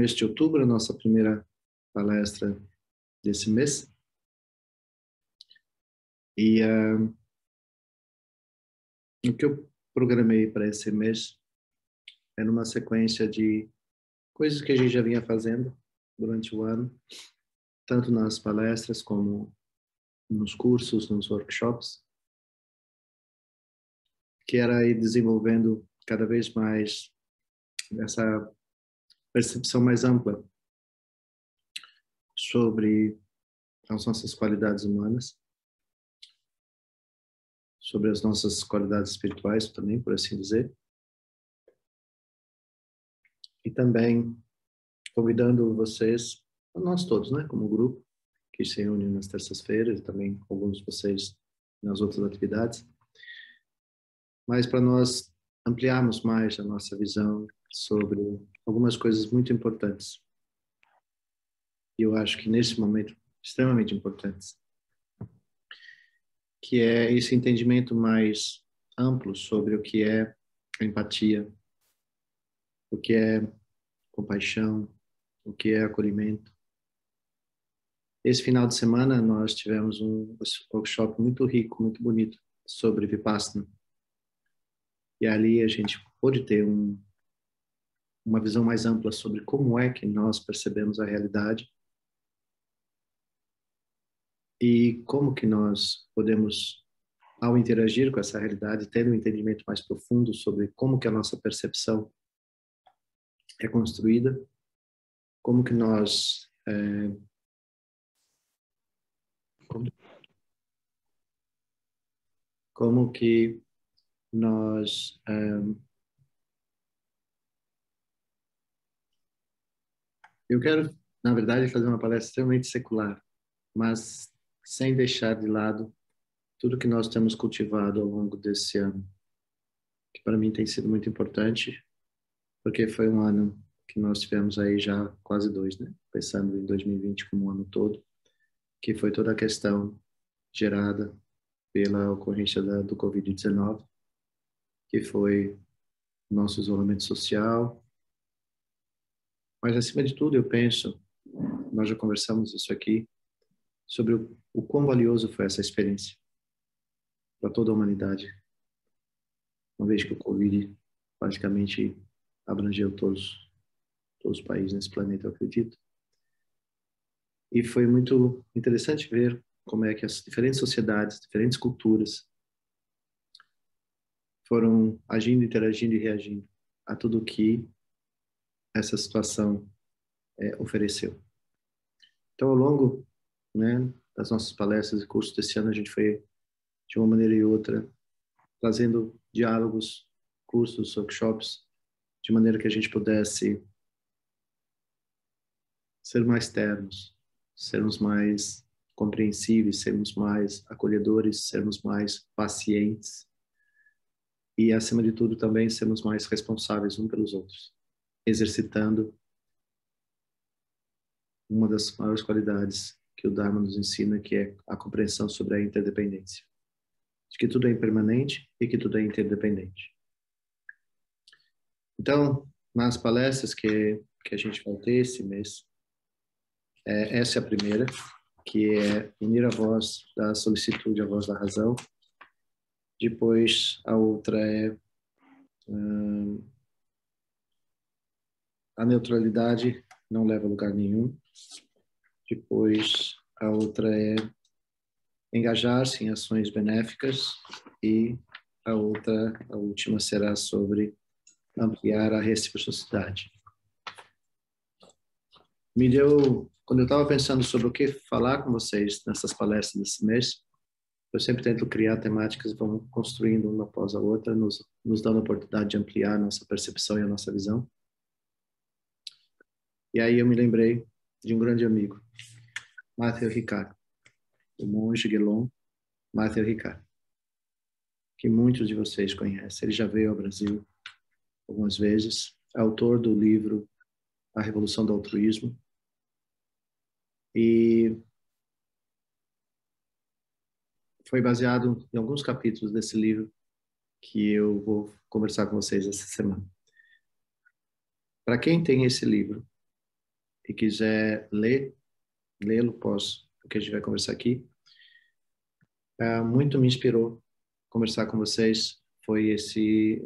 mês de outubro, a nossa primeira palestra desse mês. E o que eu programei para esse mês é numa sequência de coisas que a gente já vinha fazendo durante o ano, tanto nas palestras como nos cursos, nos workshops, que era ir desenvolvendo cada vez mais essa percepção mais ampla sobre as nossas qualidades humanas, sobre as nossas qualidades espirituais também, por assim dizer, e também convidando vocês, nós todos, né, como grupo, que se reúne nas terças-feiras, e também alguns de vocês nas outras atividades, mas para nós ampliarmos mais a nossa visão sobre algumas coisas muito importantes. E eu acho que nesse momento, extremamente importantes, que é esse entendimento mais amplo sobre o que é empatia, o que é compaixão, o que é acolhimento. Esse final de semana nós tivemos um workshop muito rico, muito bonito, sobre Vipassana. E ali a gente pôde ter uma visão mais ampla sobre como é que nós percebemos a realidade e como que nós podemos, ao interagir com essa realidade, ter um entendimento mais profundo sobre como que a nossa percepção é construída, como que nós como que nós eu quero, na verdade, fazer uma palestra extremamente secular, mas sem deixar de lado tudo que nós temos cultivado ao longo desse ano, que para mim tem sido muito importante, porque foi um ano que nós tivemos aí já quase 2, né? Pensando em 2020 como um ano todo, que foi toda a questão gerada pela ocorrência do Covid-19, que foi o nosso isolamento social. Mas, acima de tudo, eu penso, nós já conversamos isso aqui, sobre o quão valioso foi essa experiência para toda a humanidade, uma vez que o Covid praticamente abrangeu todos os países nesse planeta, eu acredito. E foi muito interessante ver como é que as diferentes sociedades, diferentes culturas foram agindo, interagindo e reagindo a tudo que essa situação ofereceu. Então, ao longo, né, das nossas palestras e cursos desse ano, a gente foi, de uma maneira e outra, trazendo diálogos, cursos, workshops, de maneira que a gente pudesse ser mais ternos, sermos mais compreensíveis, sermos mais acolhedores, sermos mais pacientes e, acima de tudo, também sermos mais responsáveis uns pelos outros, exercitando uma das maiores qualidades que o Dharma nos ensina, que é a compreensão sobre a interdependência. De que tudo é impermanente e que tudo é interdependente. Então, nas palestras que a gente vai ter esse mês, essa é a primeira, que é unir a voz da solicitude à voz da razão. Depois, a outra é a neutralidade não leva a lugar nenhum. Depois, a outra é engajar-se em ações benéficas. E a outra, a última, será sobre ampliar a reciprocidade. Quando eu estava pensando sobre o que falar com vocês nessas palestras desse mês, eu sempre tento criar temáticas que vão construindo uma após a outra, nos dando a oportunidade de ampliar a nossa percepção e a nossa visão. E aí eu me lembrei de um grande amigo, Matthew Ricard, o monge Gelon Matthew Ricard, que muitos de vocês conhecem. Ele já veio ao Brasil algumas vezes, é autor do livro A Revolução do Altruísmo, e foi baseado em alguns capítulos desse livro que eu vou conversar com vocês essa semana. Para quem tem esse livro, e quiser lê-lo pós o que a gente vai conversar aqui, muito me inspirou conversar com vocês. Foi esse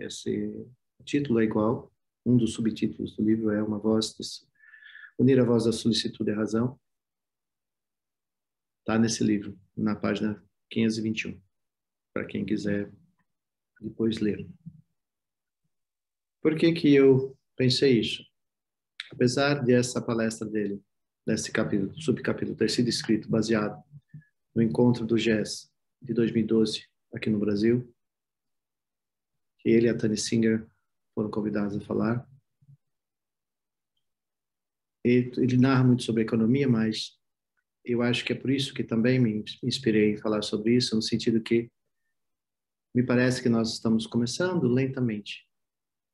o título é igual, um dos subtítulos do livro é Unir a Voz da Solicitude e a Razão. Está nesse livro, na página 521, para quem quiser depois ler. Por que que eu pensei isso? Apesar dessa palestra dele, desse capítulo, subcapítulo, ter sido escrito baseado no encontro do GES de 2012 aqui no Brasil, que ele e a Tani Singer foram convidados a falar. Ele narra muito sobre economia, mas eu acho que é por isso que também me inspirei em falar sobre isso, no sentido que me parece que nós estamos começando lentamente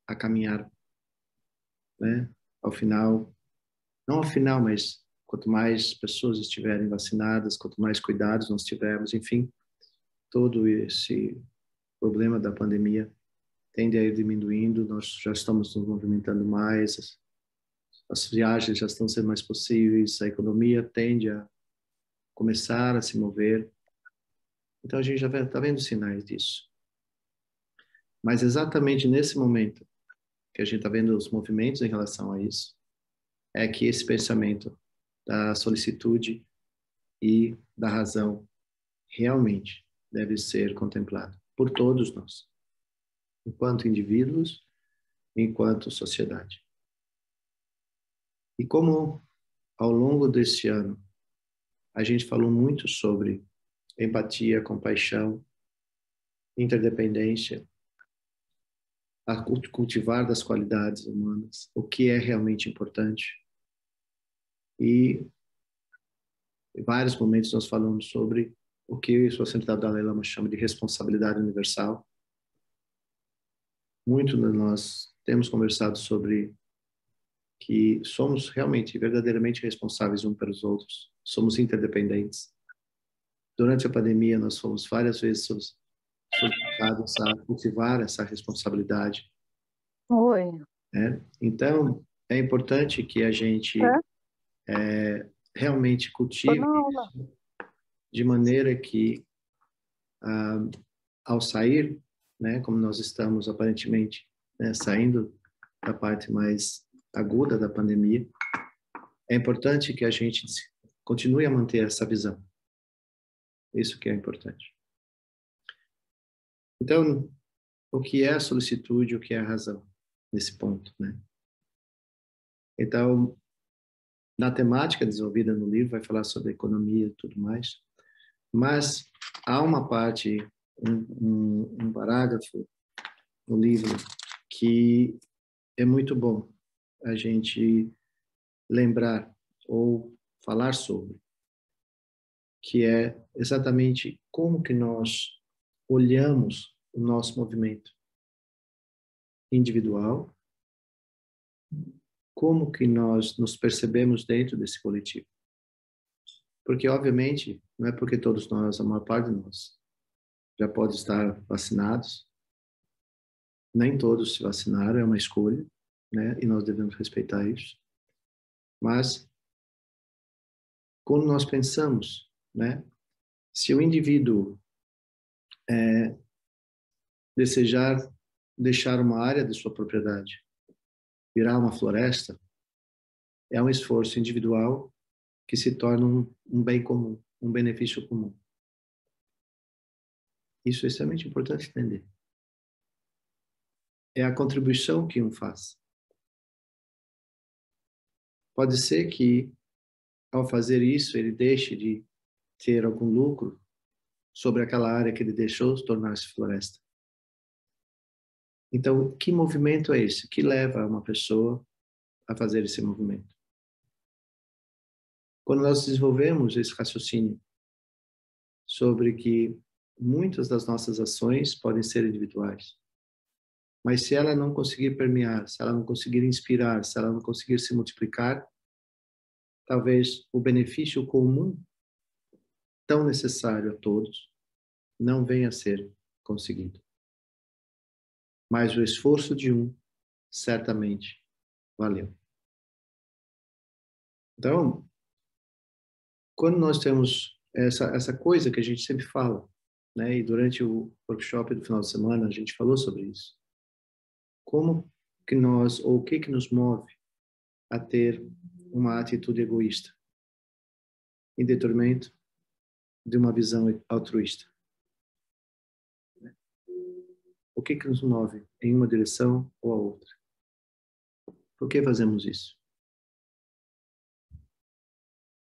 a caminhar, né, ao final, não ao final, mas quanto mais pessoas estiverem vacinadas, quanto mais cuidados nós tivermos, enfim, todo esse problema da pandemia tende a ir diminuindo, nós já estamos nos movimentando mais, as viagens já estão sendo mais possíveis, a economia tende a começar a se mover. Então a gente já está vendo sinais disso. Mas exatamente nesse momento que a gente está vendo os movimentos em relação a isso, é que esse pensamento da solicitude e da razão realmente deve ser contemplado por todos nós, enquanto indivíduos, enquanto sociedade. E como ao longo deste ano a gente falou muito sobre empatia, compaixão, interdependência, a cultivar das qualidades humanas, o que é realmente importante. E em vários momentos nós falamos sobre o que o Sua Santidade Dalai Lama chama de responsabilidade universal. Muito de nós temos conversado sobre que somos realmente, verdadeiramente responsáveis uns pelos outros, somos interdependentes. Durante a pandemia, nós fomos várias vezes solicitados a cultivar essa responsabilidade. Oi. Né? Então, é importante que a gente realmente cultive isso, de maneira que, ao sair, né, como nós estamos aparentemente, né, saindo da parte mais aguda da pandemia, é importante que a gente continue a manter essa visão. Isso que é importante. Então, o que é a solicitude, o que é a razão nesse ponto, né? Então, na temática desenvolvida no livro, vai falar sobre economia e tudo mais, mas há uma parte, um parágrafo no livro que é muito bom a gente lembrar ou falar sobre, que é exatamente como que nós olhamos o nosso movimento individual, como que nós nos percebemos dentro desse coletivo. Porque, obviamente, não é porque todos nós, a maior parte de nós, já pode estar vacinados, nem todos se vacinaram, é uma escolha, né? E nós devemos respeitar isso. Mas, quando nós pensamos, né? Se o indivíduo desejar deixar uma área de sua propriedade virar uma floresta, é um esforço individual que se torna um bem comum, um benefício comum. Isso é extremamente importante entender. É a contribuição que um faz. Pode ser que, ao fazer isso, ele deixe de ter algum lucro sobre aquela área que ele deixou tornar-se floresta. Então, que movimento é esse? Que leva uma pessoa a fazer esse movimento? Quando nós desenvolvemos esse raciocínio sobre que muitas das nossas ações podem ser individuais, mas se ela não conseguir permear, se ela não conseguir inspirar, se ela não conseguir se multiplicar, talvez o benefício comum, tão necessário a todos, não venha a ser conseguido. Mas o esforço de um, certamente, valeu. Então, quando nós temos essa coisa que a gente sempre fala, né? E durante o workshop do final de semana a gente falou sobre isso. Como que nós, ou o que nos move a ter uma atitude egoísta, em detrimento de uma visão altruísta? O que nos move em uma direção ou a outra? Por que fazemos isso?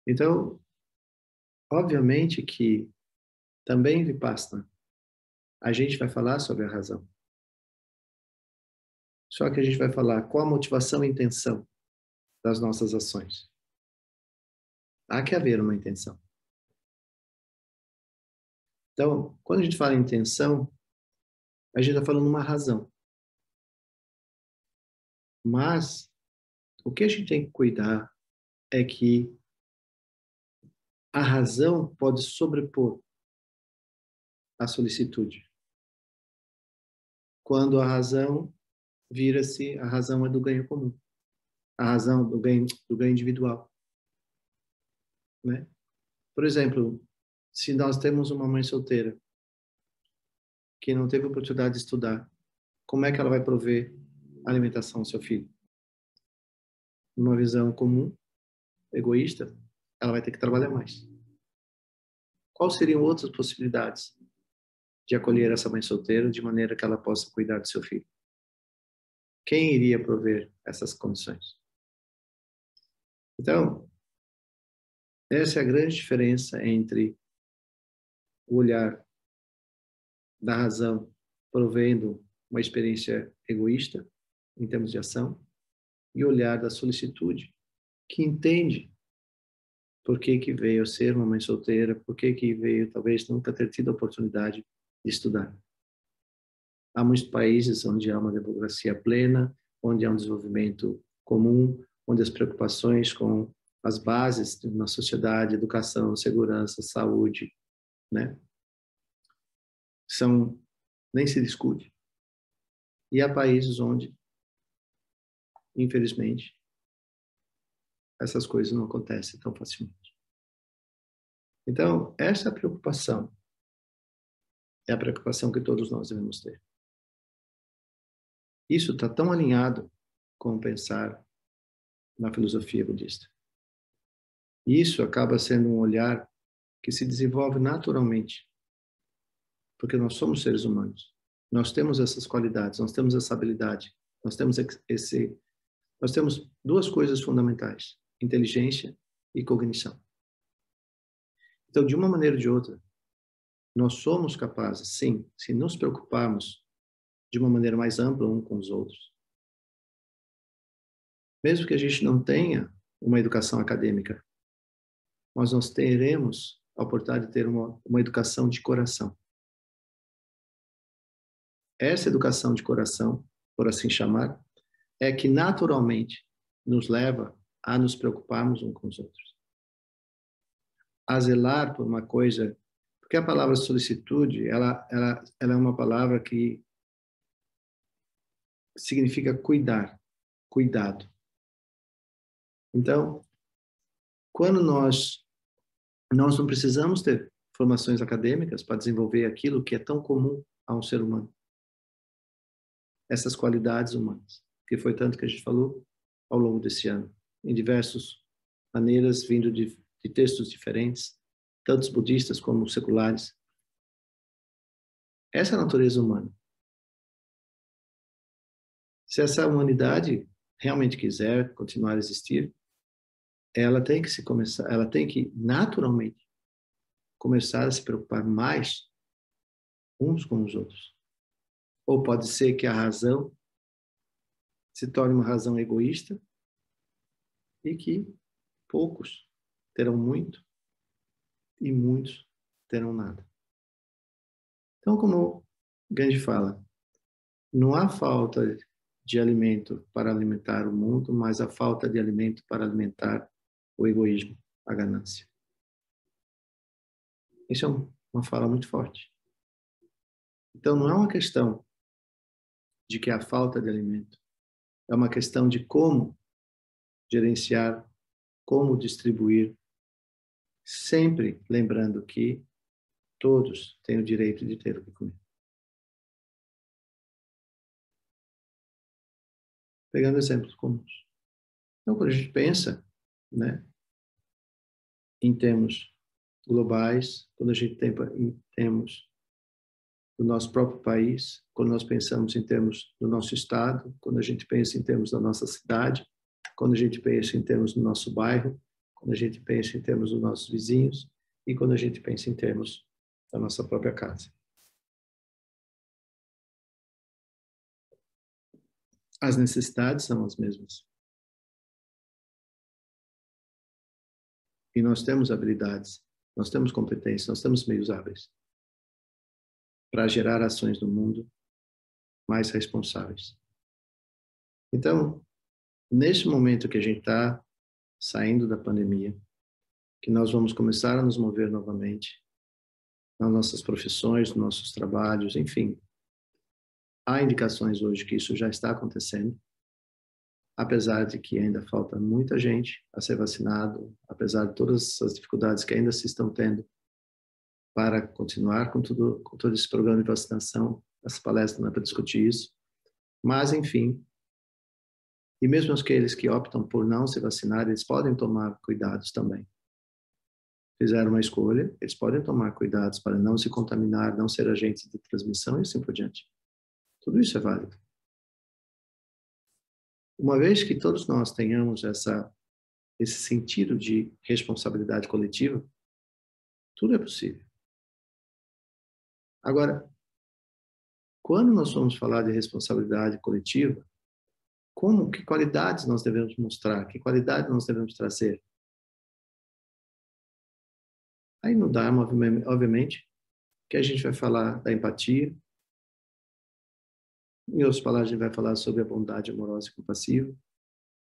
Então, obviamente que também em Vipassana a gente vai falar sobre a razão. Só que a gente vai falar qual a motivação e intenção das nossas ações. Há que haver uma intenção. Então, quando a gente fala em intenção, a gente está falando uma razão. Mas o que a gente tem que cuidar é que a razão pode sobrepor a solicitude. Quando a razão vira-se, a razão é do ganho comum. A razão do ganho individual. Né? Por exemplo, se nós temos uma mãe solteira que não teve oportunidade de estudar, como é que ela vai prover alimentação ao seu filho? Numa visão comum, egoísta, ela vai ter que trabalhar mais. Quais seriam outras possibilidades de acolher essa mãe solteira de maneira que ela possa cuidar do seu filho? Quem iria prover essas condições? Então, essa é a grande diferença entre o olhar da razão provendo uma experiência egoísta em termos de ação e o olhar da solicitude que entende por que que veio ser uma mãe solteira, por que que veio talvez nunca ter tido a oportunidade de estudar. Há muitos países onde há uma democracia plena, onde há um desenvolvimento comum, onde as preocupações com as bases de uma sociedade, educação, segurança, saúde, né, são nem se discute. E há países onde, infelizmente, essas coisas não acontecem tão facilmente. Então, essa preocupação é a preocupação que todos nós devemos ter. Isso está tão alinhado com pensar na filosofia budista. E isso acaba sendo um olhar que se desenvolve naturalmente, porque nós somos seres humanos. Nós temos essas qualidades, nós temos essa habilidade, nós temos duas coisas fundamentais: inteligência e cognição. Então, de uma maneira ou de outra, nós somos capazes, sim, se nos preocuparmos de uma maneira mais ampla um com os outros. Mesmo que a gente não tenha uma educação acadêmica, mas nós teremos a oportunidade de ter uma educação de coração. Essa educação de coração, por assim chamar, é que naturalmente nos leva a nos preocuparmos uns com os outros. A zelar por uma coisa, porque a palavra solicitude, ela é uma palavra que significa cuidar, cuidado. Então, quando nós não precisamos ter formações acadêmicas para desenvolver aquilo que é tão comum a um ser humano. Essas qualidades humanas, que foi tanto que a gente falou ao longo desse ano, em diversas maneiras, vindo de textos diferentes, tanto budistas como seculares. Essa é a natureza humana. Se essa humanidade realmente quiser continuar a existir, ela tem que naturalmente começar a se preocupar mais uns com os outros. Ou pode ser que a razão se torne uma razão egoísta e que poucos terão muito e muitos terão nada. Então, como Gandhi fala, não há falta de alimento para alimentar o mundo, mas há falta de alimento para alimentar o egoísmo, a ganância. Isso é uma fala muito forte. Então, não é uma questão de que há falta de alimento. É uma questão de como gerenciar como distribuir, sempre lembrando que todos têm o direito de ter o que comer. Pegando exemplos comuns. Então, quando a gente pensa, né, em termos globais, quando a gente tem em termos do nosso próprio país, quando nós pensamos em termos do nosso estado, quando a gente pensa em termos da nossa cidade, quando a gente pensa em termos do nosso bairro, quando a gente pensa em termos dos nossos vizinhos e quando a gente pensa em termos da nossa própria casa. As necessidades são as mesmas. E nós temos habilidades, nós temos competências, nós temos meios hábeis para gerar ações no mundo mais responsáveis. Então, neste momento que a gente está saindo da pandemia, que nós vamos começar a nos mover novamente nas nossas profissões, nos nossos trabalhos, enfim. Há indicações hoje que isso já está acontecendo, apesar de que ainda falta muita gente a ser vacinado, apesar de todas as dificuldades que ainda se estão tendo para continuar com todo esse programa de vacinação. Essa palestra não é para discutir isso, mas, enfim, e mesmo aqueles que optam por não se vacinar, eles podem tomar cuidados também. Fizeram uma escolha, eles podem tomar cuidados para não se contaminar, não ser agentes de transmissão e assim por diante. Tudo isso é válido. Uma vez que todos nós tenhamos esse sentido de responsabilidade coletiva, tudo é possível. Agora, quando nós vamos falar de responsabilidade coletiva, que qualidades nós devemos mostrar? Que qualidades nós devemos trazer? Aí no Dharma, obviamente, que a gente vai falar da empatia. Em outras palavras, a gente vai falar sobre a bondade amorosa e compassiva.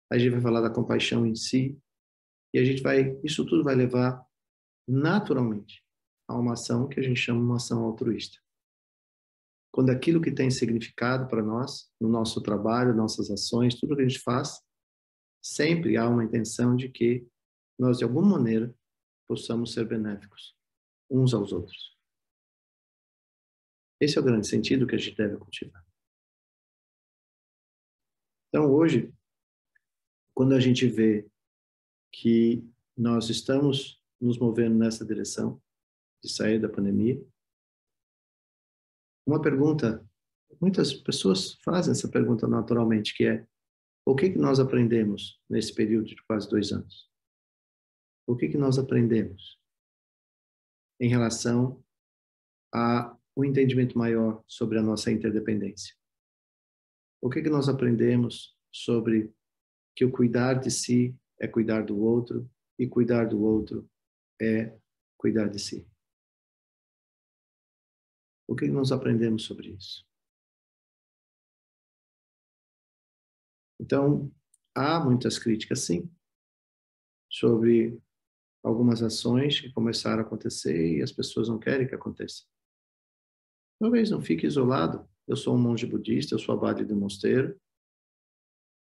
A gente vai falar da compaixão em si. E isso tudo vai levar naturalmente a uma ação que a gente chama de uma ação altruísta. Quando aquilo que tem significado para nós, no nosso trabalho, nossas ações, tudo que a gente faz, sempre há uma intenção de que nós, de alguma maneira, possamos ser benéficos uns aos outros. Esse é o grande sentido que a gente deve cultivar. Então, hoje, quando a gente vê que nós estamos nos movendo nessa direção de sair da pandemia, uma pergunta, muitas pessoas fazem essa pergunta naturalmente, que é: o que nós aprendemos nesse período de quase 2 anos? O que nós aprendemos em relação a um entendimento maior sobre a nossa interdependência? O que nós aprendemos sobre que o cuidar de si é cuidar do outro e cuidar do outro é cuidar de si? O que nós aprendemos sobre isso? Então, há muitas críticas, sim, sobre algumas ações que começaram a acontecer e as pessoas não querem que aconteça. Talvez não fique isolado. Eu sou um monge budista, eu sou abade de um mosteiro.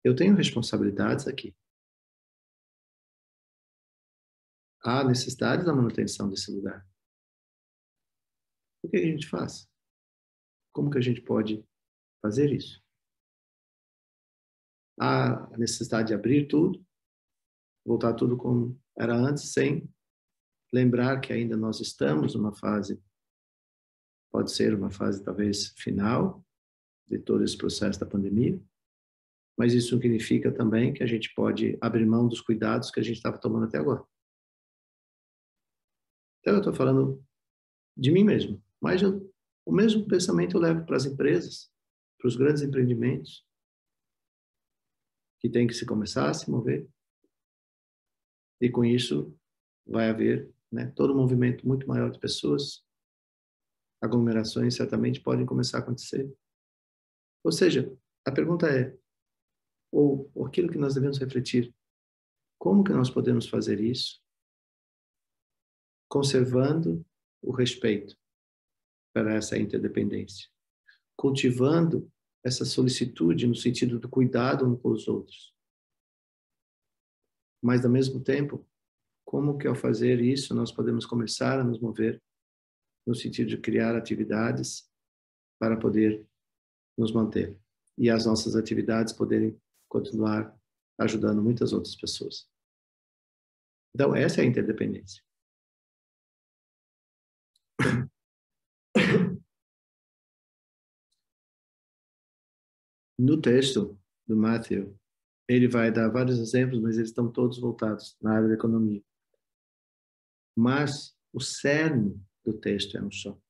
Eu tenho responsabilidades aqui. Há necessidade da manutenção desse lugar. O que a gente faz? Como que a gente pode fazer isso? Há a necessidade de abrir tudo, voltar tudo como era antes, sem lembrar que ainda nós estamos numa fase, pode ser uma fase talvez final de todo esse processo da pandemia, mas isso significa também que a gente pode abrir mão dos cuidados que a gente estava tomando até agora. Então eu estou falando de mim mesmo, mas o mesmo pensamento eu levo para as empresas, para os grandes empreendimentos, que tem que se começar a se mover, e com isso vai haver, né, todo um movimento muito maior de pessoas, aglomerações certamente podem começar a acontecer. Ou seja, a pergunta é, ou aquilo que nós devemos refletir, como que nós podemos fazer isso, conservando o respeito para essa interdependência, cultivando essa solicitude no sentido do cuidado uns com os outros, Mas, ao mesmo tempo, como que ao fazer isso nós podemos começar a nos mover no sentido de criar atividades para poder nos manter e as nossas atividades poderem continuar ajudando muitas outras pessoas. Então, essa é a interdependência. No texto do Matthew, ele vai dar vários exemplos, mas eles estão todos voltados na área da economia. Mas o cerne do texto é um só,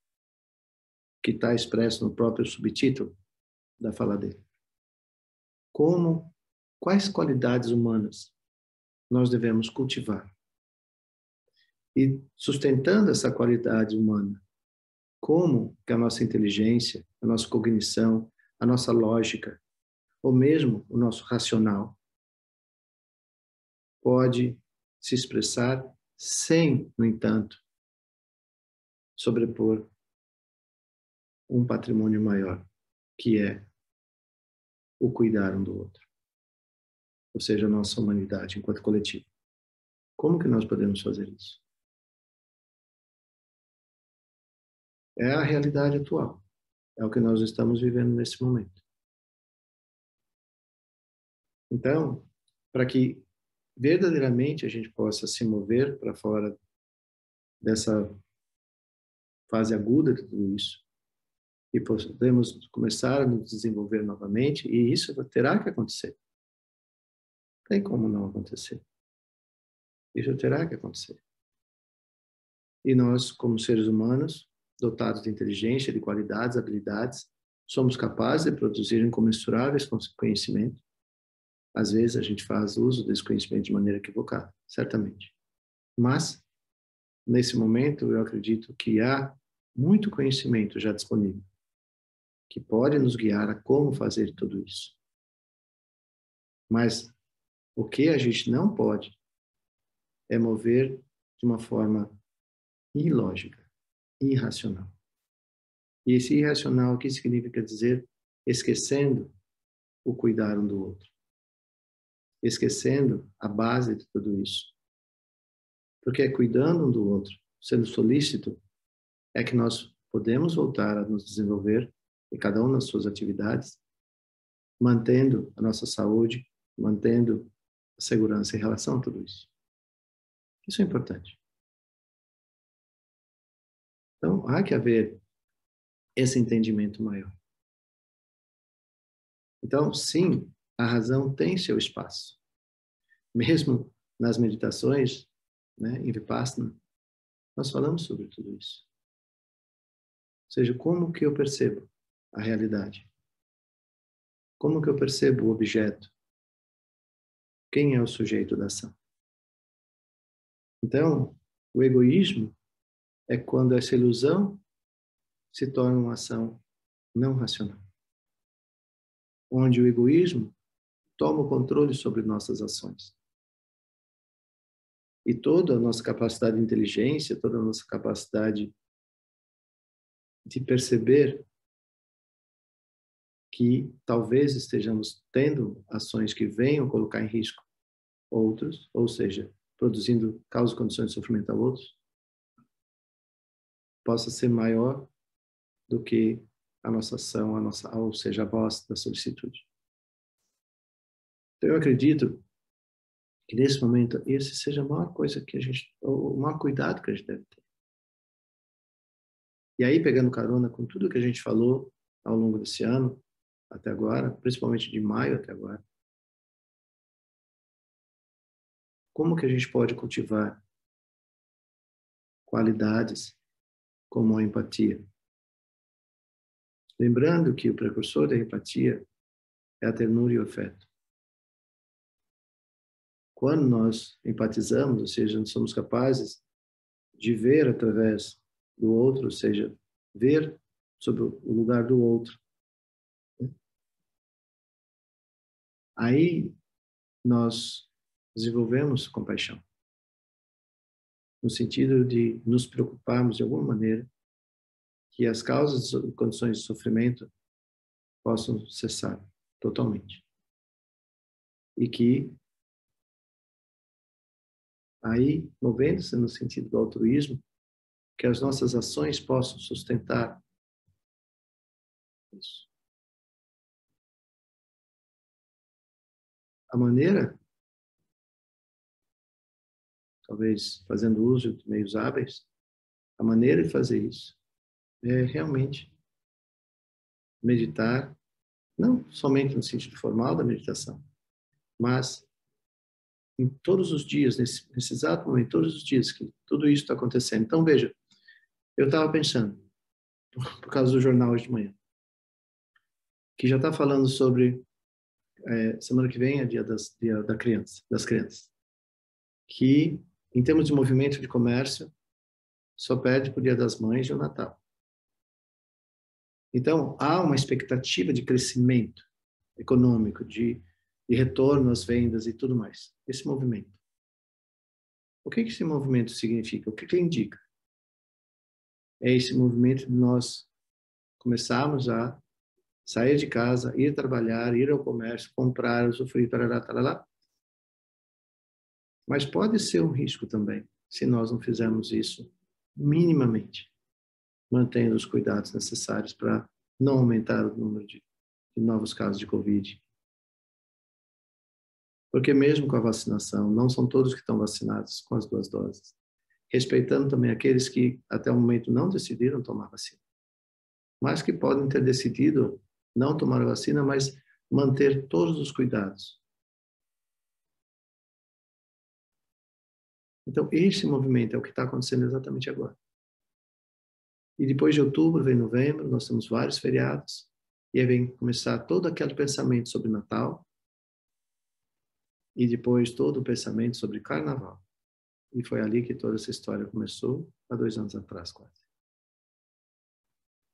que está expresso no próprio subtítulo da fala dele. Quais qualidades humanas nós devemos cultivar? E sustentando essa qualidade humana, como que a nossa inteligência, a nossa cognição, a nossa lógica, ou mesmo o nosso racional, pode se expressar sem, no entanto, sobrepor um patrimônio maior, que é o cuidar um do outro, ou seja, a nossa humanidade enquanto coletivo. Como que nós podemos fazer isso? É a realidade atual, é o que nós estamos vivendo nesse momento. Então, para que verdadeiramente a gente possa se mover para fora dessa fase aguda de tudo isso, e podemos começar a nos desenvolver novamente, e isso terá que acontecer. Não tem como não acontecer. Isso terá que acontecer. E nós, como seres humanos, dotados de inteligência, de qualidades, habilidades, somos capazes de produzir incomensuráveis conhecimentos. Às vezes a gente faz uso desse conhecimento de maneira equivocada, certamente. Mas, nesse momento, eu acredito que há muito conhecimento já disponível, que pode nos guiar a como fazer tudo isso. Mas o que a gente não pode é mover de uma forma ilógica, irracional. E esse irracional aqui significa dizer esquecendo o cuidar um do outro, esquecendo a base de tudo isso. Porque é cuidando um do outro, sendo solícito, é que nós podemos voltar a nos desenvolver, e cada um nas suas atividades, mantendo a nossa saúde, mantendo a segurança em relação a tudo isso. Isso é importante. Então, há que haver esse entendimento maior. Então, sim, a razão tem seu espaço. Mesmo nas meditações, né, em Vipassana, nós falamos sobre tudo isso. Ou seja, como que eu percebo a realidade? Como que eu percebo o objeto? Quem é o sujeito da ação? Então, o egoísmo é quando essa ilusão se torna uma ação não racional. Onde o egoísmo toma o controle sobre nossas ações. E toda a nossa capacidade de inteligência, toda a nossa capacidade de perceber que talvez estejamos tendo ações que venham colocar em risco outros, ou seja, produzindo causas e condições de sofrimento a outros, possa ser maior do que a nossa ação, ou seja, a voz da solicitude. Então, eu acredito que nesse momento esse seja a maior coisa que a gente, o maior cuidado que a gente deve ter. E aí, pegando carona com tudo que a gente falou ao longo desse ano, até agora, principalmente de maio até agora, como que a gente pode cultivar qualidades como a empatia? Lembrando que o precursor da empatia é a ternura e o afeto. Quando nós empatizamos, ou seja, nós somos capazes de ver através do outro, ou seja, ver sobre o lugar do outro, né? Aí nós desenvolvemos compaixão, no sentido de nos preocuparmos de alguma maneira que as causas e condições de sofrimento possam cessar totalmente. E que Aí, movendo-se no sentido do altruísmo, que as nossas ações possam sustentar isso. A maneira, talvez fazendo uso de meios hábeis, a maneira de fazer isso é realmente meditar, não somente no sentido formal da meditação, mas em todos os dias, nesse exato momento, todos os dias que tudo isso está acontecendo. Então, veja, eu estava pensando, por causa do jornal hoje de manhã, que já está falando sobre, semana que vem é dia da criança, das crianças, que, em termos de movimento de comércio, só perde para o Dia das Mães e o Natal. Então, há uma expectativa de crescimento econômico, de retorno às vendas e tudo mais. Esse movimento. O que esse movimento significa? O que ele indica? É esse movimento de nós começarmos a sair de casa, ir trabalhar, ir ao comércio, comprar, usufruir, tarará, tarará. Mas pode ser um risco também, se nós não fizermos isso minimamente, mantendo os cuidados necessários para não aumentar o número de novos casos de Covid. Porque mesmo com a vacinação, não são todos que estão vacinados com as 2 doses. Respeitando também aqueles que até o momento não decidiram tomar vacina. Mas que podem ter decidido não tomar a vacina, mas manter todos os cuidados. Então, esse movimento é o que está acontecendo exatamente agora. E depois de outubro, vem novembro, nós temos vários feriados, e aí vem começar todo aquele pensamento sobre Natal, e depois todo o pensamento sobre Carnaval. E foi ali que toda essa história começou, há 2 anos atrás, quase.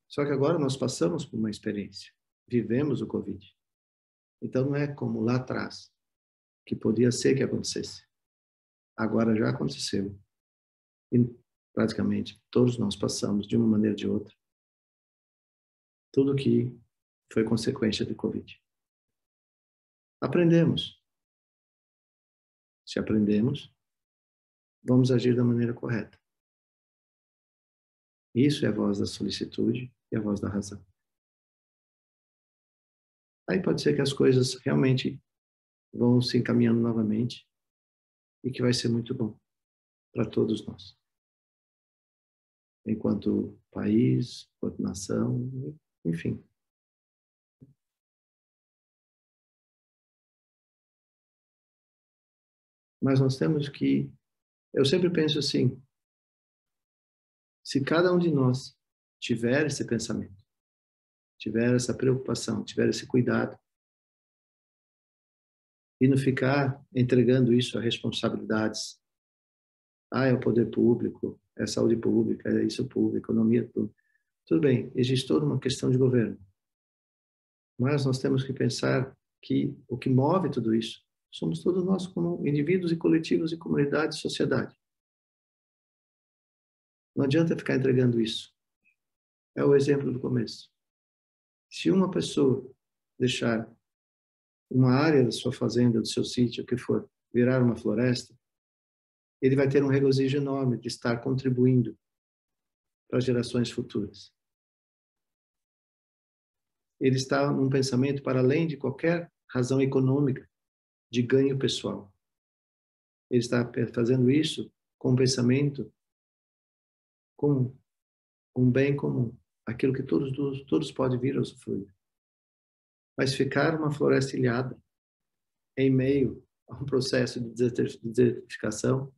Só que agora nós passamos por uma experiência, vivemos o Covid. Então não é como lá atrás, que podia ser que acontecesse. Agora já aconteceu. E praticamente todos nós passamos, de uma maneira ou de outra, tudo que foi consequência do Covid. Aprendemos. Se aprendemos, vamos agir da maneira correta. Isso é a voz da solicitude e a voz da razão. Aí pode ser que as coisas realmente vão se encaminhando novamente e que vai ser muito bom para todos nós. Enquanto país, enquanto nação, enfim. Mas nós temos que, eu sempre penso assim, se cada um de nós tiver esse pensamento, tiver essa preocupação, tiver esse cuidado, e não ficar entregando isso a responsabilidades, é o poder público, é a saúde pública, é isso público, economia, tudo bem, existe toda uma questão de governo, mas nós temos que pensar que o que move tudo isso somos todos nós como indivíduos e coletivos e comunidade e sociedade. Não adianta ficar entregando isso. É o exemplo do começo. Se uma pessoa deixar uma área da sua fazenda, do seu sítio, o que for, virar uma floresta, ele vai ter um regozijo enorme de estar contribuindo para as gerações futuras. Ele está num pensamento para além de qualquer razão econômica de ganho pessoal. Ele está fazendo isso com um pensamento comum, um bem comum, aquilo que todos podem vir a usufruir. Mas ficar uma floresta ilhada em meio a um processo de desertificação,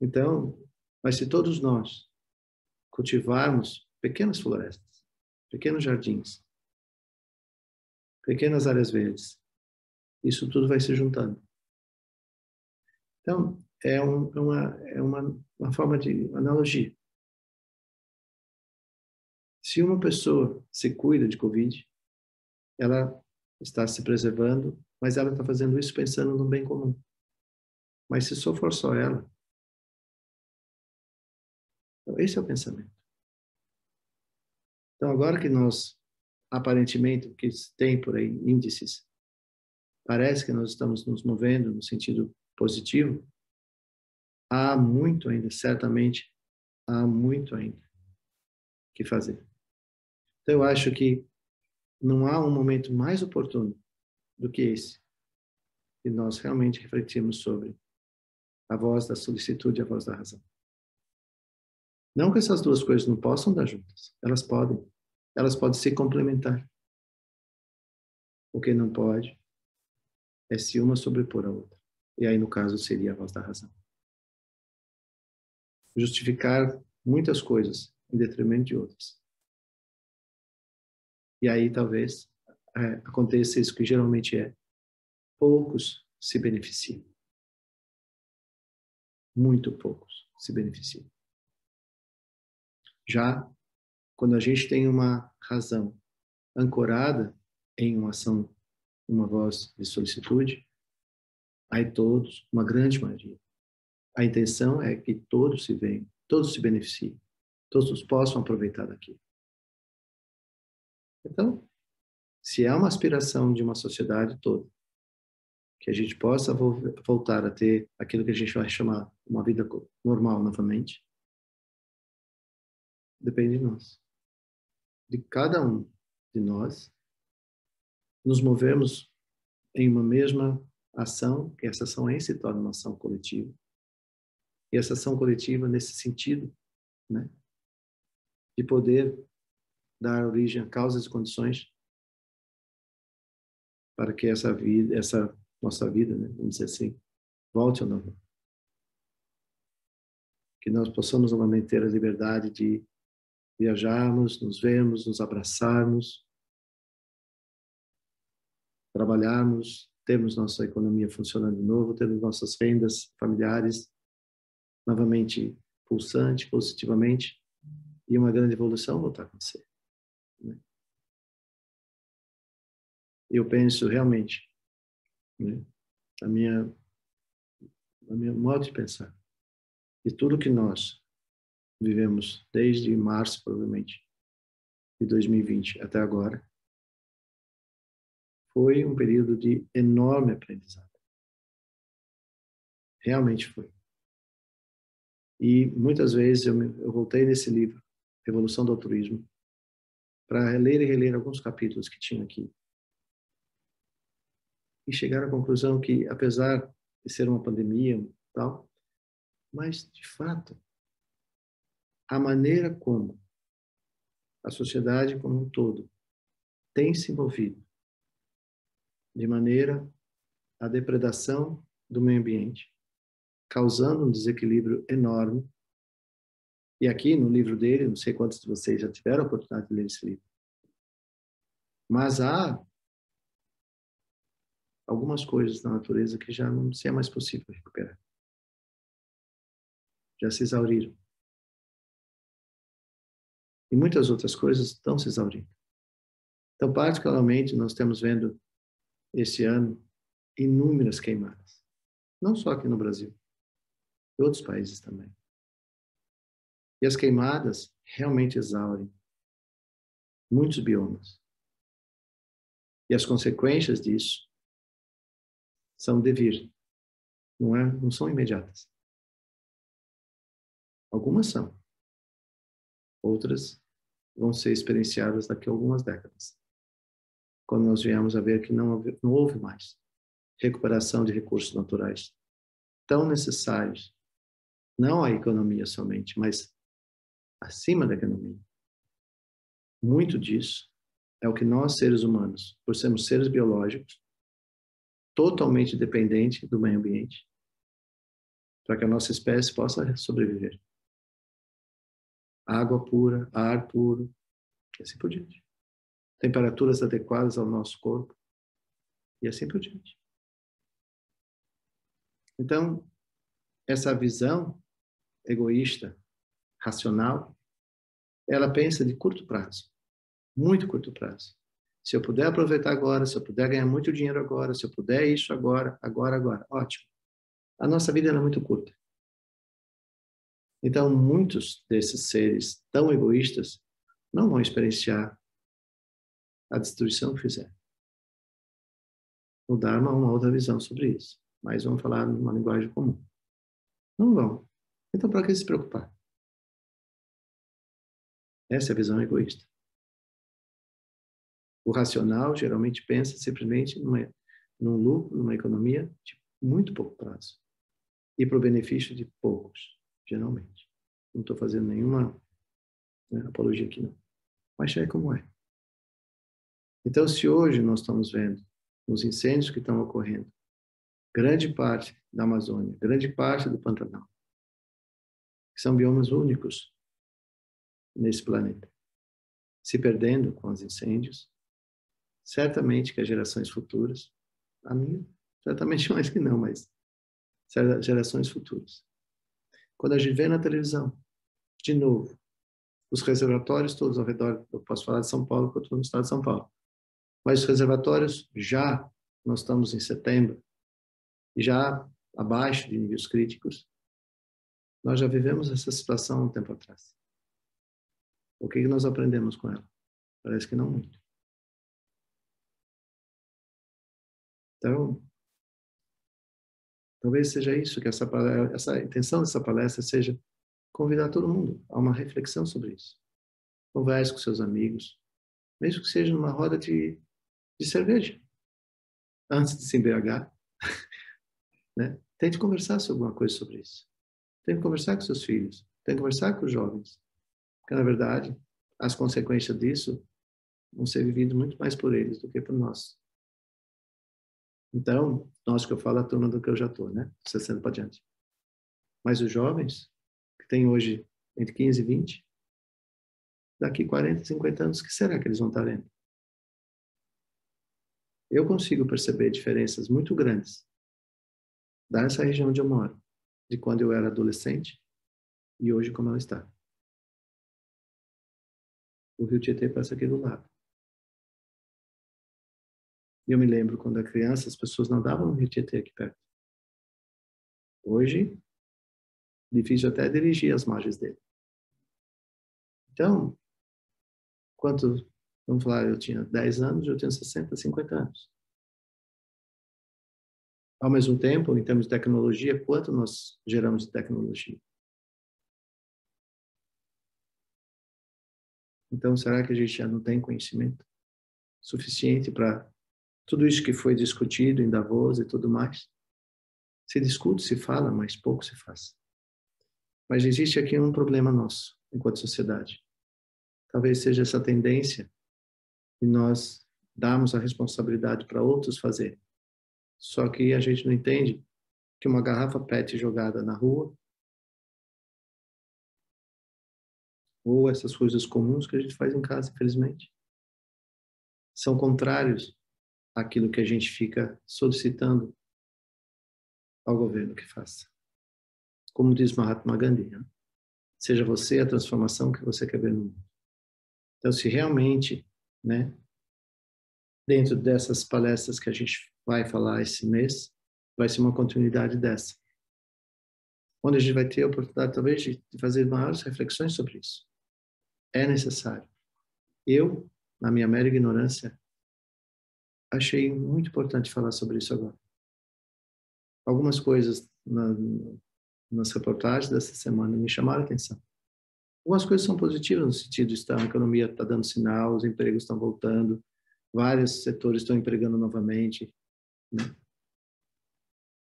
então, mas se todos nós cultivarmos pequenas florestas, pequenos jardins, pequenas áreas verdes, isso tudo vai se juntando. Então, é uma forma de analogia. Se uma pessoa se cuida de Covid, ela está se preservando, mas ela está fazendo isso pensando no bem comum. Mas se só for só ela, então esse é o pensamento. Então, agora que nós, aparentemente, que tem por aí índices parece que nós estamos nos movendo no sentido positivo, há muito ainda, certamente, há muito ainda que fazer. Então, eu acho que não há um momento mais oportuno do que esse, de nós realmente refletirmos sobre a voz da solicitude e a voz da razão. Não que essas duas coisas não possam dar juntas, elas podem se complementar. O que não pode é se uma sobrepor a outra. E aí, no caso, seria a voz da razão. Justificar muitas coisas em detrimento de outras. E aí, talvez, aconteça isso que geralmente é. Poucos se beneficiam. Muito poucos se beneficiam. Já quando a gente tem uma razão ancorada em uma ação, uma voz de solicitude, aí todos, uma grande maioria. A intenção é que todos se venham, todos se beneficiem, todos possam aproveitar daquilo. Então, se é uma aspiração de uma sociedade toda, que a gente possa voltar a ter aquilo que a gente vai chamar uma vida normal novamente, depende de nós. De cada um de nós, nos movemos em uma mesma ação, que essa ação aí se torna uma ação coletiva. E essa ação coletiva, nesse sentido, né, de poder dar origem a causas e condições para que essa vida, essa nossa vida, né, vamos dizer assim, volte ao normal. Que nós possamos novamente ter a liberdade de viajarmos, nos vermos, nos abraçarmos, trabalharmos, termos nossa economia funcionando de novo, termos nossas rendas familiares novamente pulsante, positivamente, e uma grande evolução voltar a acontecer. Né? Eu penso realmente, né, a minha modo de pensar, de tudo que nós vivemos desde março, provavelmente, de 2020 até agora, foi um período de enorme aprendizado. Realmente foi. E muitas vezes eu voltei nesse livro, Revolução do Altruísmo, para reler e reler alguns capítulos que tinha aqui. E chegar à conclusão que, apesar de ser uma pandemia e tal, mas, de fato, a maneira como a sociedade como um todo tem se envolvido de maneira à depredação do meio ambiente, causando um desequilíbrio enorme. E aqui no livro dele, não sei quantos de vocês já tiveram a oportunidade de ler esse livro, mas há algumas coisas na natureza que já não se é mais possível recuperar. Já se exauriram. E muitas outras coisas estão se exaurindo. Então, particularmente, nós estamos vendo esse ano inúmeras queimadas. Não só aqui no Brasil, em outros países também. E as queimadas realmente exaurem muitos biomas. E as consequências disso são de vir, não são imediatas. Algumas são. Outras vão ser experienciadas daqui a algumas décadas. Quando nós viemos a ver que não houve mais recuperação de recursos naturais tão necessários, não à economia somente, mas acima da economia. Muito disso é o que nós, seres humanos, por sermos seres biológicos, totalmente dependentes do meio ambiente, para que a nossa espécie possa sobreviver. Água pura, ar puro, e assim por diante. Temperaturas adequadas ao nosso corpo, e assim por diante. Então, essa visão egoísta, racional, ela pensa de curto prazo, muito curto prazo. Se eu puder aproveitar agora, se eu puder ganhar muito dinheiro agora, se eu puder isso agora, ótimo. A nossa vida é muito curta. Então, muitos desses seres tão egoístas não vão experienciar a destruição que fizeram. o Dharma uma outra visão sobre isso. Mas vamos falar numa linguagem comum. Não vão. Então, para que se preocupar? Essa é a visão egoísta. O racional geralmente pensa simplesmente num lucro, numa economia de muito pouco prazo. E para o benefício de poucos, geralmente. Não estou fazendo nenhuma apologia aqui, não. Mas já é como é. Então, se hoje nós estamos vendo os incêndios que estão ocorrendo, grande parte da Amazônia, grande parte do Pantanal, que são biomas únicos nesse planeta, se perdendo com os incêndios, certamente que as gerações futuras, a minha, certamente mais que não, mas gerações futuras. Quando a gente vê na televisão, de novo, os reservatórios todos ao redor, eu posso falar de São Paulo, porque eu estou no estado de São Paulo, mas os reservatórios já, nós estamos em setembro, já abaixo de níveis críticos, nós já vivemos essa situação há um tempo atrás. O que nós aprendemos com ela? Parece que não muito. Então, talvez seja isso, que essa intenção dessa palestra seja convidar todo mundo a uma reflexão sobre isso. Converse com seus amigos, mesmo que seja numa roda de cerveja, antes de se embriagar. Né? Tente conversar sobre alguma coisa sobre isso. Tente conversar com seus filhos. Tente conversar com os jovens. Porque, na verdade, as consequências disso vão ser vividas muito mais por eles do que por nós. Então, nós que eu falo, a turma do que eu já estou, né? 60 para diante. Mas os jovens, que têm hoje entre 15 e 20, daqui 40, 50 anos, o que será que eles vão estar vendo? Eu consigo perceber diferenças muito grandes dessa região onde eu moro, de quando eu era adolescente e hoje como ela está. O Rio Tietê passa aqui do lado. E eu me lembro, quando era criança, as pessoas nadavam no Rio Tietê aqui perto. Hoje, difícil até dirigir as margens dele. Então, vamos falar, eu tinha 10 anos, eu tenho 60, 50 anos. Ao mesmo tempo, em termos de tecnologia, quanto nós geramos de tecnologia? Então, será que a gente já não tem conhecimento suficiente para tudo isso que foi discutido em Davos e tudo mais? Se discute, se fala, mas pouco se faz. Mas existe aqui um problema nosso, enquanto sociedade. Talvez seja essa tendência de nós darmos a responsabilidade para outros fazerem. Só que a gente não entende que uma garrafa PET jogada na rua, ou essas coisas comuns que a gente faz em casa, infelizmente, são contrários àquilo que a gente fica solicitando ao governo que faça. Como diz Mahatma Gandhi, né? Seja você a transformação que você quer ver no mundo. Então, se realmente, né, dentro dessas palestras que a gente vai falar esse mês, vai ser uma continuidade dessa, onde a gente vai ter a oportunidade, talvez, de fazer maiores reflexões sobre isso. É necessário. Eu, na minha mera ignorância, achei muito importante falar sobre isso agora. Algumas coisas nas reportagens dessa semana me chamaram a atenção. Algumas coisas são positivas no sentido de a economia está dando sinal, os empregos estão voltando, vários setores estão empregando novamente. Né?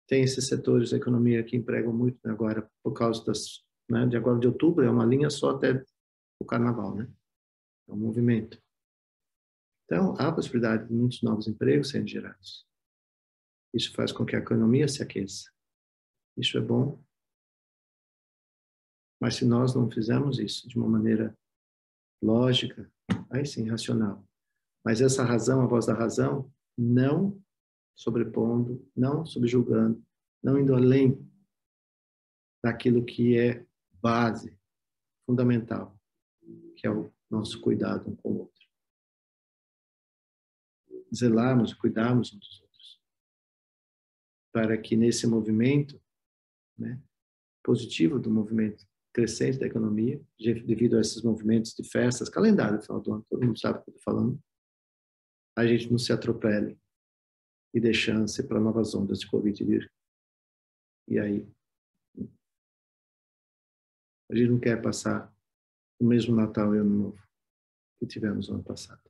Tem esses setores da economia que empregam muito, né, agora, por causa de agora de outubro, é uma linha só até o carnaval, né? É um movimento. Então, há a possibilidade de muitos novos empregos serem gerados. Isso faz com que a economia se aqueça. Isso é bom. Mas se nós não fizermos isso de uma maneira lógica, aí sim, racional. Mas essa razão, a voz da razão, não sobrepondo, não subjugando, não indo além daquilo que é base, fundamental, que é o nosso cuidado um com o outro. Zelarmos e cuidarmos uns dos outros. Para que nesse movimento, né, positivo do movimento crescente da economia, devido a esses movimentos de festas, calendário no final do ano, todo mundo sabe o que eu estou falando, a gente não se atropele e dê chance para novas ondas de Covid vir. E aí, a gente não quer passar o mesmo Natal e Ano Novo que tivemos no ano passado.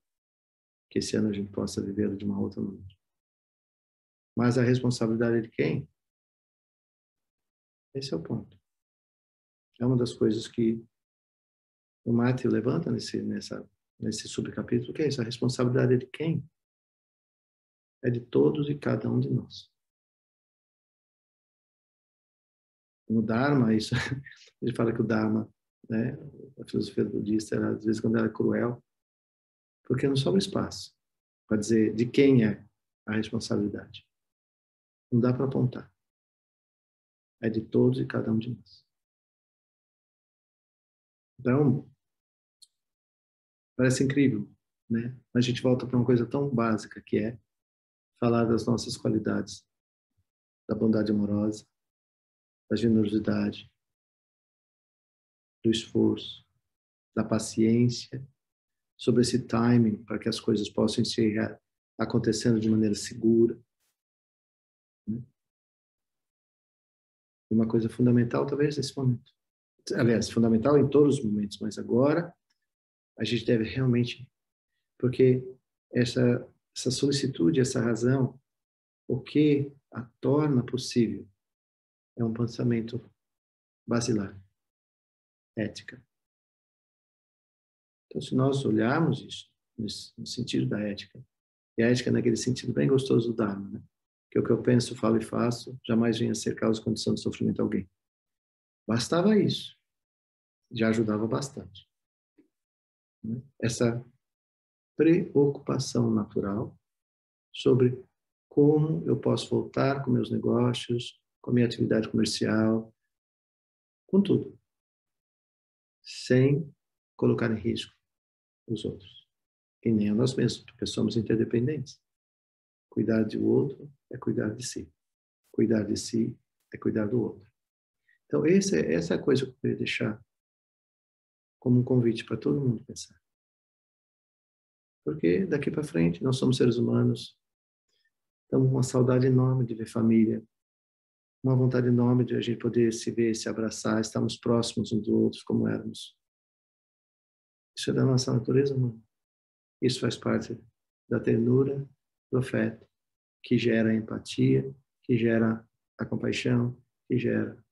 Que esse ano a gente possa viver de uma outra maneira. Mas a responsabilidade de quem? Esse é o ponto. É uma das coisas que o Matthew levanta nesse subcapítulo, que é isso, a responsabilidade de quem? É de todos e cada um de nós. No Dharma, isso, a gente fala que o Dharma, né, a filosofia budista, às vezes quando ela é cruel, porque não sobra espaço para dizer de quem é a responsabilidade. Não dá para apontar. É de todos e cada um de nós. Então, parece incrível, né? A gente volta para uma coisa tão básica que é falar das nossas qualidades, da bondade amorosa, da generosidade, do esforço, da paciência, sobre esse timing para que as coisas possam ir acontecendo de maneira segura. Né? E uma coisa fundamental, talvez, nesse momento. Aliás, fundamental em todos os momentos, mas agora a gente deve realmente, porque essa solicitude, essa razão, o que a torna possível é um pensamento basilar, ética. Então, se nós olharmos isso no sentido da ética, e a ética naquele sentido bem gostoso do Dharma, né? Que o que eu penso, falo e faço jamais venha a ser causa e condição de sofrimento a alguém. Bastava isso, já ajudava bastante. Né? Essa preocupação natural sobre como eu posso voltar com meus negócios, com a minha atividade comercial, com tudo, sem colocar em risco os outros. E nem a nós mesmos, porque somos interdependentes. Cuidar do outro é cuidar de si. Cuidar de si é cuidar do outro. Então, essa é a coisa que eu queria deixar como um convite para todo mundo pensar. Porque daqui para frente, nós somos seres humanos, estamos com uma saudade enorme de ver família, uma vontade enorme de a gente poder se ver, se abraçar, estarmos próximos uns dos outros como éramos. Isso é da nossa natureza humana. Isso faz parte da ternura do afeto, que gera a empatia, que gera a compaixão, que gera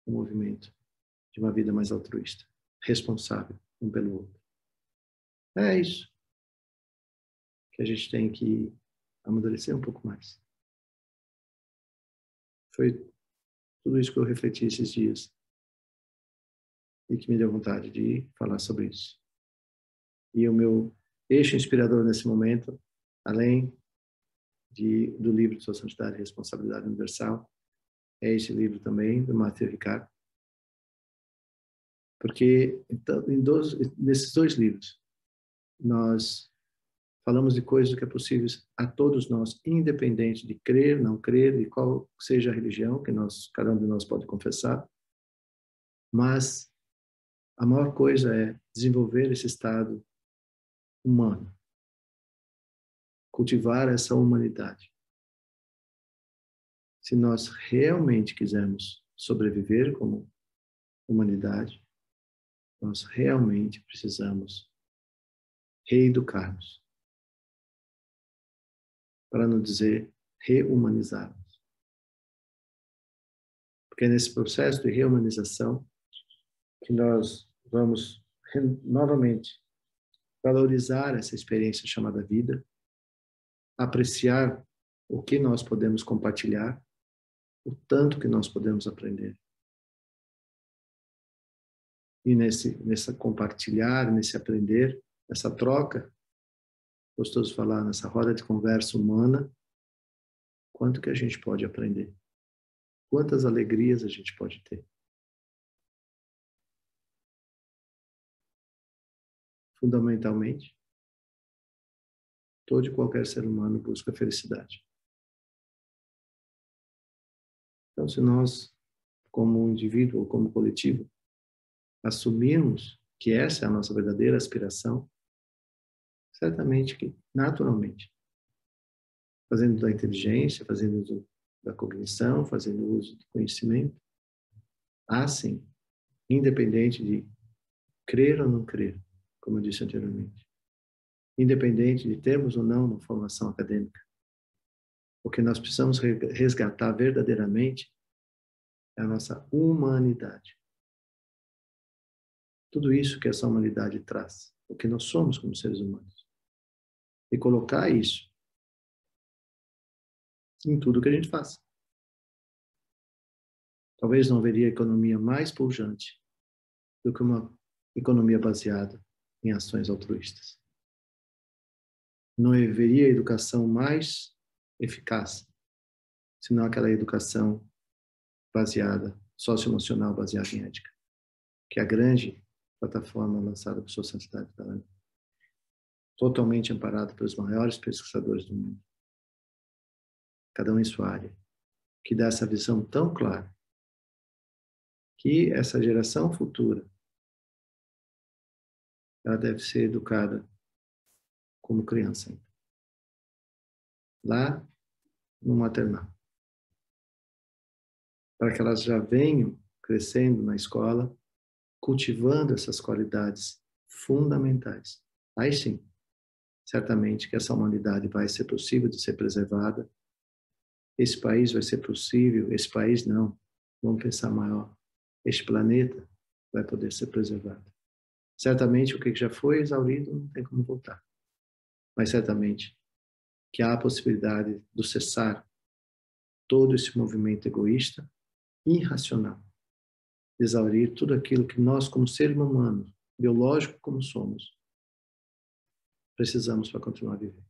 o movimento de uma vida mais altruísta, responsável um pelo outro. É isso que a gente tem que amadurecer um pouco mais. Foi tudo isso que eu refleti esses dias e que me deu vontade de falar sobre isso. E o meu eixo inspirador nesse momento, além do livro de Sua Santidade e Responsabilidade Universal, é esse livro também, do Matthew Ricard. Porque então, nesses dois livros, nós falamos de coisas que é possível a todos nós, independente de crer, não crer, de qual seja a religião que cada um de nós pode confessar. Mas a maior coisa é desenvolver esse estado humano, cultivar essa humanidade. Se nós realmente quisermos sobreviver como humanidade, nós realmente precisamos reeducar-nos, para não dizer rehumanizar-nos. Porque é nesse processo de reumanização que nós vamos novamente valorizar essa experiência chamada vida, apreciar o que nós podemos compartilhar, o tanto que nós podemos aprender. E nessa compartilhar, nesse aprender, nessa troca, gostoso falar, nessa roda de conversa humana, quanto que a gente pode aprender? Quantas alegrias a gente pode ter? Fundamentalmente, todo e qualquer ser humano busca felicidade. Então, se nós, como indivíduo ou como coletivo, assumirmos que essa é a nossa verdadeira aspiração, certamente que, naturalmente, fazendo da inteligência, fazendo uso da cognição, fazendo uso do conhecimento. Assim, independente de crer ou não crer, como eu disse anteriormente. Independente de termos ou não uma formação acadêmica. O que nós precisamos resgatar verdadeiramente é a nossa humanidade. Tudo isso que essa humanidade traz, o que nós somos como seres humanos. E colocar isso em tudo que a gente faz. Talvez não haveria economia mais pujante do que uma economia baseada em ações altruístas. Não haveria educação mais eficaz, senão aquela educação baseada, socioemocional baseada em ética, que é a grande plataforma lançada por Sociedade da Talent, totalmente amparada pelos maiores pesquisadores do mundo, cada um em sua área, que dá essa visão tão clara que essa geração futura ela deve ser educada como criança ainda, lá no maternal, para que elas já venham crescendo na escola, cultivando essas qualidades fundamentais. Aí sim, certamente que essa humanidade vai ser possível de ser preservada, esse país vai ser possível, esse país não, vamos pensar maior, este planeta vai poder ser preservado. Certamente o que já foi exaurido não tem como voltar, mas certamente que há a possibilidade de cessar todo esse movimento egoísta, irracional, de exaurir tudo aquilo que nós, como seres humanos, biológico como somos, precisamos para continuar a viver.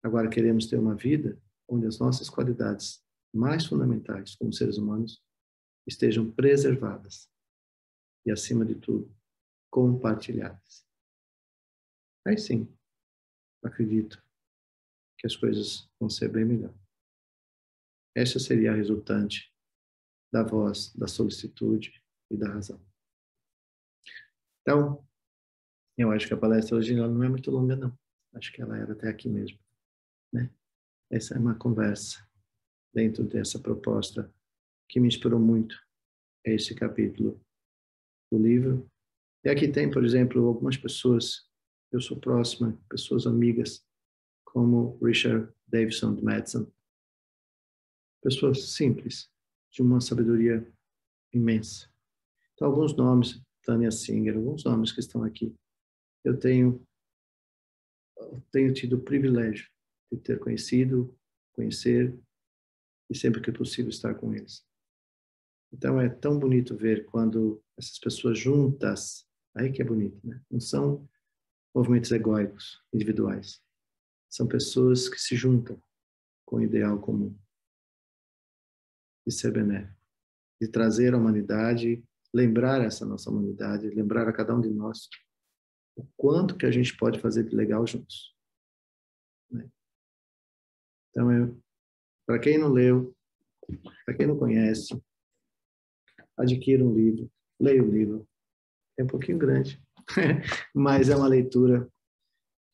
Agora queremos ter uma vida onde as nossas qualidades mais fundamentais como seres humanos estejam preservadas e, acima de tudo, compartilhadas. Aí sim, acredito que as coisas vão ser bem melhor. Essa seria a resultante da voz, da solicitude e da razão. Então, eu acho que a palestra hoje não é muito longa, não. Acho que ela era até aqui mesmo, né? Essa é uma conversa dentro dessa proposta que me inspirou muito, é esse capítulo do livro. E aqui tem, por exemplo, algumas pessoas, eu sou próxima, pessoas amigas, como Richard Davidson de Madison. Pessoas simples, de uma sabedoria imensa. Então, alguns nomes, Tânia Singer, alguns nomes que estão aqui. Eu tenho tido o privilégio de ter conhecido, conhecer e sempre que possível estar com eles. Então é tão bonito ver quando essas pessoas juntas, aí que é bonito, né? Não são movimentos egóicos, individuais. São pessoas que se juntam com o ideal comum de ser benéfico, de trazer a humanidade, lembrar essa nossa humanidade, lembrar a cada um de nós o quanto que a gente pode fazer de legal juntos, né? Então, para quem não leu, para quem não conhece, adquira um livro, leia o livro. É um pouquinho grande, mas é uma leitura.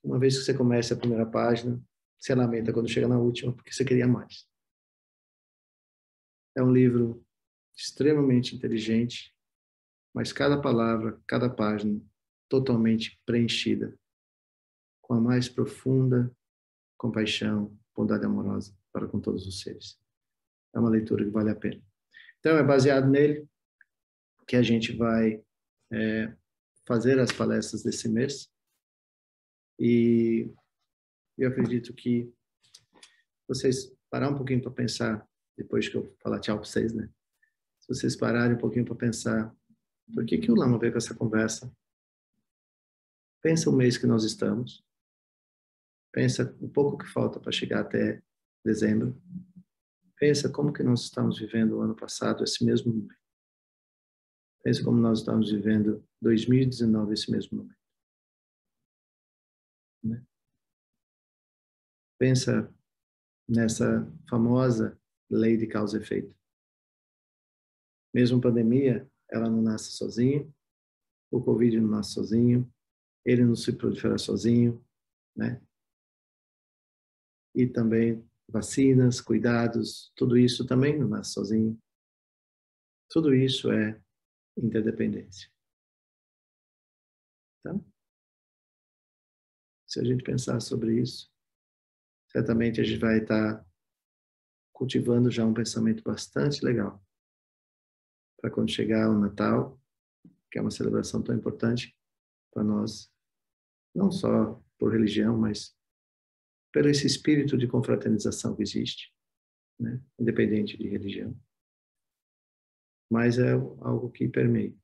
Uma vez que você começa a primeira página, você lamenta quando chega na última, porque você queria mais. É um livro extremamente inteligente, mas cada palavra, cada página, totalmente preenchida com a mais profunda compaixão, bondade amorosa para com todos os seres. É uma leitura que vale a pena. Então, é baseado nele que a gente vai fazer as palestras desse mês. E eu acredito que vocês parar um pouquinho para pensar, depois que eu falar tchau para vocês, né? Se vocês pararem um pouquinho para pensar, por que o Lama veio com essa conversa? Pensa o mês que nós estamos. Pensa o pouco que falta para chegar até dezembro. Pensa como que nós estamos vivendo o ano passado, esse mesmo momento. Pensa como nós estamos vivendo 2019, esse mesmo momento, né? Pensa nessa famosa lei de causa e efeito. Mesmo pandemia, ela não nasce sozinha, o Covid não nasce sozinho, ele não se prolifera sozinho, né? e também vacinas, cuidados, tudo isso também não nasce sozinho. Tudo isso é interdependência. Então, se a gente pensar sobre isso, certamente a gente vai estar cultivando já um pensamento bastante legal para quando chegar o Natal, que é uma celebração tão importante para nós, não só por religião, mas pelo esse espírito de confraternização que existe, né? Independente de religião. Mas é algo que permeia.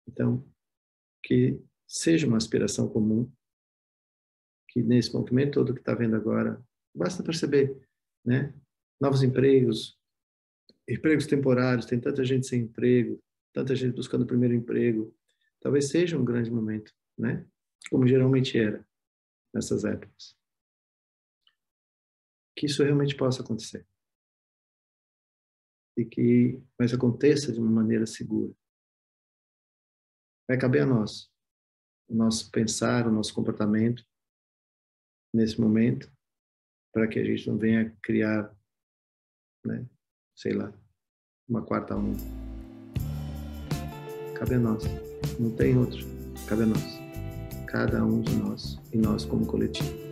Então, que seja uma aspiração comum, que nesse movimento todo que está vendo agora, basta perceber, né? Novos empregos temporários, tem tanta gente sem emprego, tanta gente buscando o primeiro emprego. Talvez seja um grande momento, né? Como geralmente era nessas épocas. Que isso realmente possa acontecer. Mas aconteça de uma maneira segura. Vai caber a nós, o nosso pensar, o nosso comportamento nesse momento, para que a gente não venha criar, né, sei lá, uma quarta onda. Cabe a nós, não tem outro, cabe a nós. Cada um de nós e nós como coletivo.